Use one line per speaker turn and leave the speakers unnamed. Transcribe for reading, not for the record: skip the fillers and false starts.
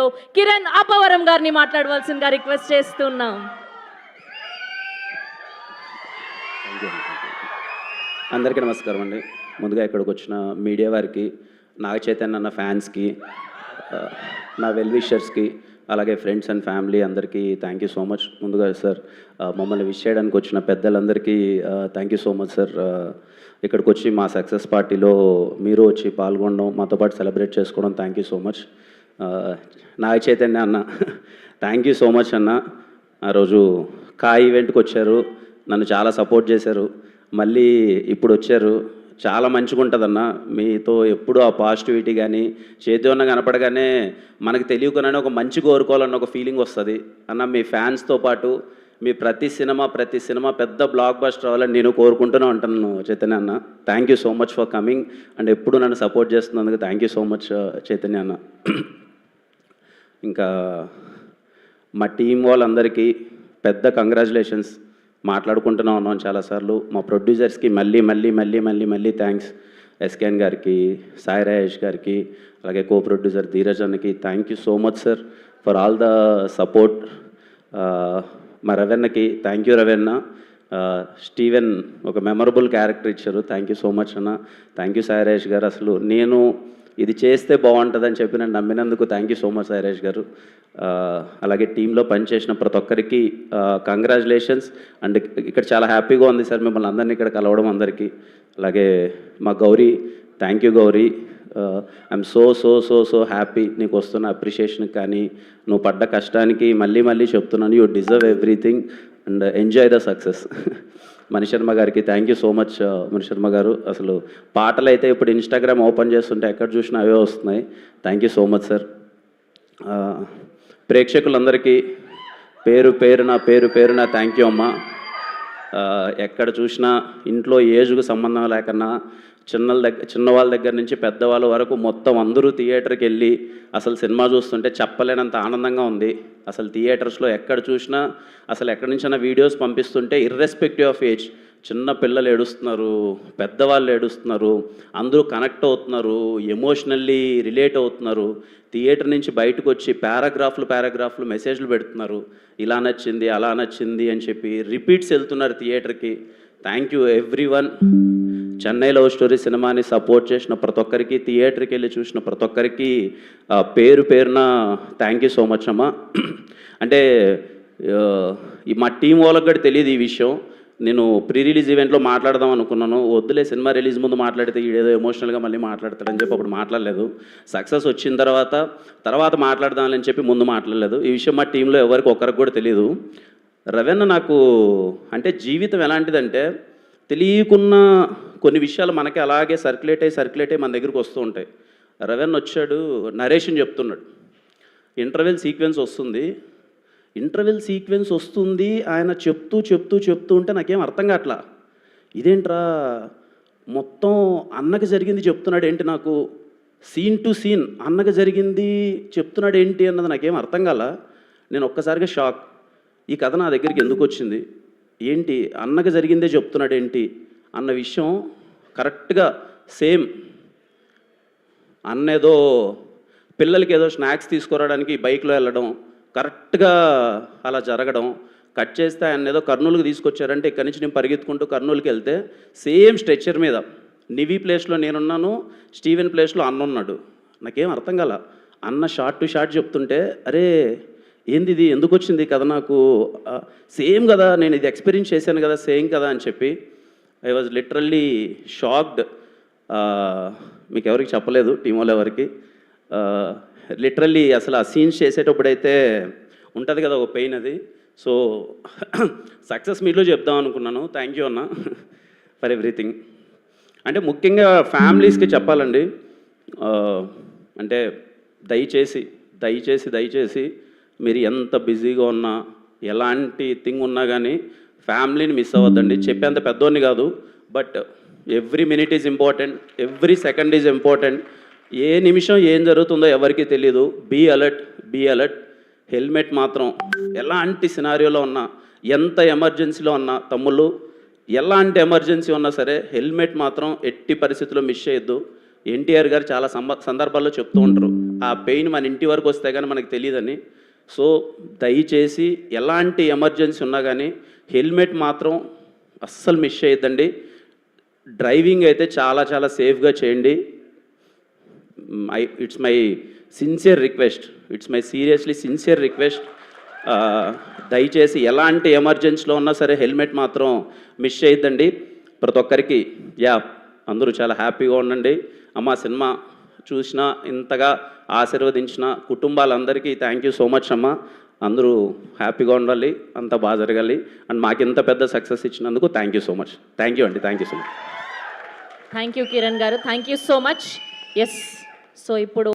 Hero Kiran Abbavaram గారిని మాట్లాడవలసిందిగా request చేస్తున్నాం.
అందరికీ నమస్కారం అండి. ముందుగా ఇక్కడికి వచ్చిన మీడియా వారికి, నాగ చైతన్య అన్న ఫ్యాన్స్కి, నా వెల్ విషర్స్కి, అలాగే ఫ్రెండ్స్ అండ్ ఫ్యామిలీ అందరికీ థ్యాంక్ యూ సో మచ్. ముందుగా సార్ మమ్మల్ని విష్ చేయడానికి వచ్చిన పెద్దలందరికీ thank you so much sir. ఇక్కడికి వచ్చి మా సక్సెస్ పార్టీలో మీరు వచ్చి పాల్గొనడం, మాతో పాటు సెలబ్రేట్ చేసుకోవడం thank you so much. Naga Chaitanya అన్న థ్యాంక్ యూ సో మచ్ అన్న. ఆ రోజు ఈవెంట్కి వచ్చారు, నన్ను చాలా సపోర్ట్ చేశారు, మళ్ళీ ఇప్పుడు వచ్చారు. చాలా మంచిగా ఉంటుందన్న మీతో ఎప్పుడు ఆ పాజిటివిటీ కానీ, చేతి ఉన్న కనపడగానే మనకు తెలియకుండానే ఒక మంచి కోరుకోవాలన్న ఒక ఫీలింగ్ వస్తుంది అన్న. మీ ఫ్యాన్స్తో పాటు మీ ప్రతి సినిమా పెద్ద బ్లాక్ బస్టర్ అవ్వాలని నేను కోరుకుంటూనే ఉంటాను చైతన్య అన్న. Thank you so much for coming and ఎప్పుడు నన్ను సపోర్ట్ చేస్తున్నందుకు thank you so much Chaitanya అన్న. ఇంకా మా టీం వాళ్ళందరికీ పెద్ద కంగ్రాచులేషన్స్. మాట్లాడుకుంటూనే ఉన్నాం చాలాసార్లు. మా ప్రొడ్యూసర్స్కి మళ్ళీ థ్యాంక్స్. ఎస్కేఎన్ గారికి, సాయి రాజేష్ గారికి, అలాగే కో ప్రొడ్యూసర్ ధీరజ్ అన్నకి thank you so much sir for all the support. మా రవెన్నకి థ్యాంక్ యూ రవెన్న. స్టీవెన్ ఒక మెమరబుల్ క్యారెక్టర్ ఇచ్చారు, థ్యాంక్ యూ సో మచ్ అన్న. థ్యాంక్ యూ సాయి రాజేష్ గారు. అసలు నేను ఇది చేస్తే బాగుంటుందని చెప్పి నన్ను నమ్మినందుకు thank you so much Sai Rajesh గారు. అలాగే టీంలో పనిచేసిన ప్రతి ఒక్కరికి కంగ్రాచులేషన్స్. అండ్ ఇక్కడ చాలా హ్యాపీగా ఉంది సార్ మిమ్మల్ని అందరినీ ఇక్కడ కలవడం అందరికీ. అలాగే మా Gauri, thank you Gauri. I'm so happy నీకు వస్తున్న అప్రిషియేషన్కి కానీ, నువ్వు పడ్డ కష్టానికి మళ్ళీ చెప్తున్నాను, you deserve everything and enjoy the success. Mani Sharma గారికి thank you so much Mani Sharma గారు. అసలు పాటలు అయితే ఇప్పుడు ఇన్స్టాగ్రామ్ ఓపెన్ చేస్తుంటే ఎక్కడ చూసినా అవే వస్తున్నాయి. Thank you so much sir. ప్రేక్షకులందరికీ పేరు పేరున థ్యాంక్ యూ అమ్మా. ఎక్కడ చూసినా ఇంట్లో ఏజ్కు సంబంధం లేకన్నా చిన్నవాళ్ళ దగ్గర నుంచి పెద్దవాళ్ళ వరకు మొత్తం అందరూ థియేటర్కి వెళ్ళి అసలు సినిమా చూస్తుంటే చెప్పలేనంత ఆనందంగా ఉంది. అసలు థియేటర్స్లో ఎక్కడ చూసినా అసలు ఎక్కడి నుంచైనా వీడియోస్ పంపిస్తుంటే ఇర్రెస్పెక్టివ్ ఆఫ్ ఏజ్ చిన్న పిల్లలు ఏడుస్తున్నారు, పెద్దవాళ్ళు ఏడుస్తున్నారు, అందరూ కనెక్ట్ అవుతున్నారు, ఎమోషనల్లీ రిలేట్ అవుతున్నారు. థియేటర్ నుంచి బయటకు వచ్చి పారాగ్రాఫ్లు మెసేజ్లు పెడుతున్నారు, ఇలా నచ్చింది అలా నచ్చింది అని చెప్పి రిపీట్స్ వెళ్తున్నారు థియేటర్కి. Thank you everyone. Chennai love story సినిమాని సపోర్ట్ చేసిన ప్రతి ఒక్కరికి, థియేటర్కి వెళ్ళి చూసిన ప్రతి ఒక్కరికి పేరున థ్యాంక్ యూ సో మచ్ అమ్మా. అంటే మా టీం వాళ్ళకి కూడా తెలియదు ఈ విషయం. నేను ప్రీ రిలీజ్ ఈవెంట్లో మాట్లాడదాం అనుకున్నాను, వద్దులే సినిమా రిలీజ్ ముందు మాట్లాడితే ఏదో ఎమోషనల్గా మళ్ళీ మాట్లాడతాడని చెప్పి అప్పుడు మాట్లాడలేదు. సక్సెస్ వచ్చిన తర్వాత మాట్లాడదామని చెప్పి ముందు మాట్లాడలేదు. ఈ విషయం మా టీంలో ఎవరికి ఒక్కరికి కూడా తెలియదు. రవెన్న నాకు అంటే జీవితం ఎలాంటిదంటే తెలియకున్న కొన్ని విషయాలు మనకి అలాగే సర్క్యులేట్ అయ్యి మన దగ్గరికి వస్తూ ఉంటాయి. రవెన్న వచ్చాడు, నరేషన్ చెప్తున్నాడు, ఇంటర్వెల్ సీక్వెన్స్ వస్తుంది. ఆయన చెప్తూ ఉంటే నాకేం అర్థం కావట్లా. ఇదేంట్రా మొత్తం అన్నకి జరిగింది చెప్తున్నాడు ఏంటి, నాకు సీన్ టు సీన్ అన్నకి జరిగింది చెప్తున్నాడు ఏంటి అన్నది నాకేం అర్థం కాల. నేను ఒక్కసారిగా షాక్. ఈ కథ నా దగ్గరికి ఎందుకు వచ్చింది, ఏంటి అన్నకి జరిగిందే చెప్తున్నాడు ఏంటి అన్న విషయం కరెక్ట్గా సేమ్. అన్న ఏదో పిల్లలకి ఏదో స్నాక్స్ తీసుకురావడానికి బైక్లో వెళ్ళడం, కరెక్ట్గా అలా జరగడం. కట్ చేస్తే ఆయన ఏదో కర్నూలుకి తీసుకొచ్చారంటే ఇక్కడి నుంచి నేను పరిగెత్తుకుంటూ కర్నూలుకి వెళ్తే సేమ్ స్ట్రెచ్చర్ మీద నివీ ప్లేస్లో నేనున్నాను, స్టీవెన్ ప్లేస్లో అన్న ఉన్నాడు. నాకేం అర్థం కాల. అన్న షార్ట్ టు షార్ట్ చెప్తుంటే అరే ఏంది ఇది, ఎందుకు వచ్చింది కథ నాకు, సేమ్ కదా, నేను ఇది ఎక్స్పీరియన్స్ చేశాను కదా, సేమ్ కదా అని చెప్పి ఐ వాజ్ లిటరల్లీ షాక్డ్. మీకు ఎవరికి చెప్పలేదు, టీం వాళ్ళు ఎవరికి. లిటరల్లీ అసలు ఆ సీన్స్ చేసేటప్పుడైతే ఉంటుంది కదా ఒక పెయిన్, అది. సో సక్సెస్ మీట్లో చెప్దాం అనుకున్నాను. థ్యాంక్ యూ అన్న ఫర్ ఎవ్రీథింగ్. అంటే ముఖ్యంగా ఫ్యామిలీస్కి చెప్పాలండి, అంటే దయచేసి మీరు ఎంత బిజీగా ఉన్నా ఎలాంటి థింగ్ ఉన్నా కానీ ఫ్యామిలీని మిస్ అవ్వద్దండి. చెప్పేంత పెద్దోని కాదు, but every minute is important, every second is important. ఏ నిమిషం ఏం జరుగుతుందో ఎవరికి తెలియదు. Be alert. హెల్మెట్ మాత్రం ఎలాంటి సినారియోలో ఉన్నా, ఎంత ఎమర్జెన్సీలో ఉన్నా, తమ్ముళ్ళు ఎలాంటి ఎమర్జెన్సీ ఉన్నా సరే హెల్మెట్ మాత్రం ఎట్టి పరిస్థితుల్లో మిస్ చేయొద్దు. ఎన్టీఆర్ గారు చాలా సందర్భాల్లో చెప్తూ ఉంటారు, ఆ పెయిన్ మన ఇంటి వరకు వస్తే కానీ మనకు తెలియదని. సో దయచేసి ఎలాంటి ఎమర్జెన్సీ ఉన్నా కానీ హెల్మెట్ మాత్రం అస్సలు మిస్ చేయొద్దండి. డ్రైవింగ్ అయితే చాలా చాలా సేఫ్గా చేయండి. It's my sincere request, it's my seriously sincere request. దయచేసి ఎలాంటి ఎమర్జెన్సీలో ఉన్నా సరే హెల్మెట్ మాత్రం మిస్ చేయొద్దండి. ప్రతి ఒక్కరికి అందరూ చాలా హ్యాపీగా ఉండండి. అమ్మ సినిమా చూసిన ఇంతగా ఆశీర్వదించిన కుటుంబాలందరికీ థ్యాంక్ యూ సో మచ్ అమ్మ. అందరూ హ్యాపీగా ఉండాలి, అంతా బాగా జరగాలి. అండ్ మాకు ఇంత పెద్ద సక్సెస్ ఇచ్చినందుకు thank you so much. Thank you అండి, thank you so much.
Thank you Kiran గారు, thank you so much. Yes, so ఇప్పుడు